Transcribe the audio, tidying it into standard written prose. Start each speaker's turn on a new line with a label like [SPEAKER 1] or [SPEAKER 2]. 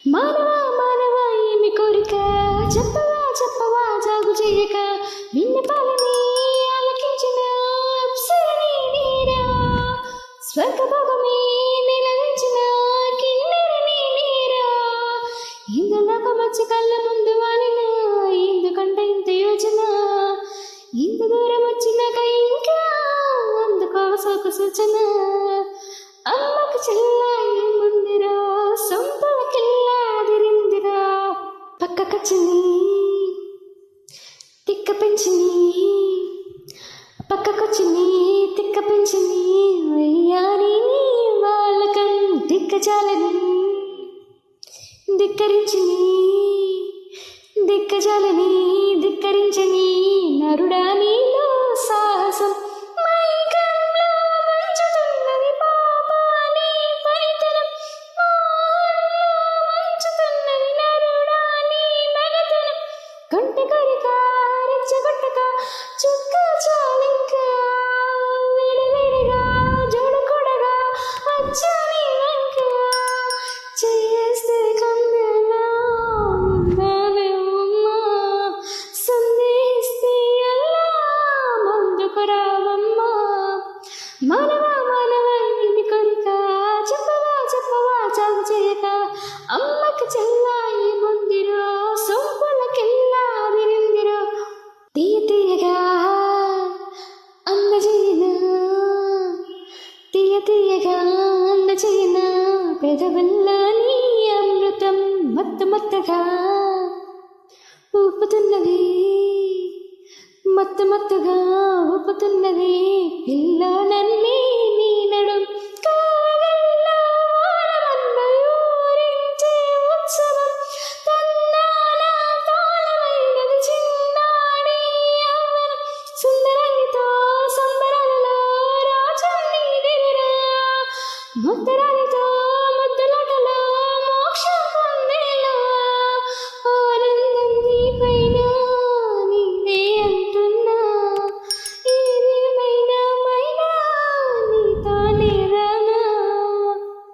[SPEAKER 1] మానవా మానవా ఏమి కోరిక, చెప్పవా చెప్పవా జాగు చేయక, విన్నపాలని ఆలకించిన అప్సరణి నీరా, స్వర్గభోగమే నిలవించిన కిన్నెరని నీరా, ఇందులోకి వచ్చి కళ్ళ ముందు వాలిన ఎందుకంటే ఇంత యోచన, ఇంత దూరం వచ్చినాక ఇంకా అందుకో సోకు సూచన, అమ్మకు చెల్లా ఏముందిరా సొంపలకెల్లాదిరిందిరా, పక్కకొచ్చింది తిక్క పెంచింది, పక్కకొచ్చింది తిక్క పెంచింది, అయ్యాని వాళ్ళకం దిక్కజాలని ధిక్కరించింది, దిక్కజాలని ధిక్కరించని నరుడా నీలో సాహసం, మైకంలో మంచుతున్నది పాపాని పైతనం, మంచుతున్నది నరుడా నీ మగతనం, కంటి కొరిక రెచ్చగొట్టక చుక్క చాలింకా, విడివిడిగా జోడుకొడగా వచ్చాని వంక, చేస్తే కందెలా ఉండాలేమ్మా, సందేస్తే ఎలా ముందుకు రావమ్మా, మానవా మానవా ఏమి కోరిక, చెప్పవా చెప్పవా జాగు చేయక, అమ్మకి చెల్లా ఏముందిరో సొంపులకెల్లా విరిందిరో, తీయ తీయగా అందజేయన, తీయ తీయగా అందజేయన, పెదవుల్లో నీ అమృతం మత్తు మత్తుగా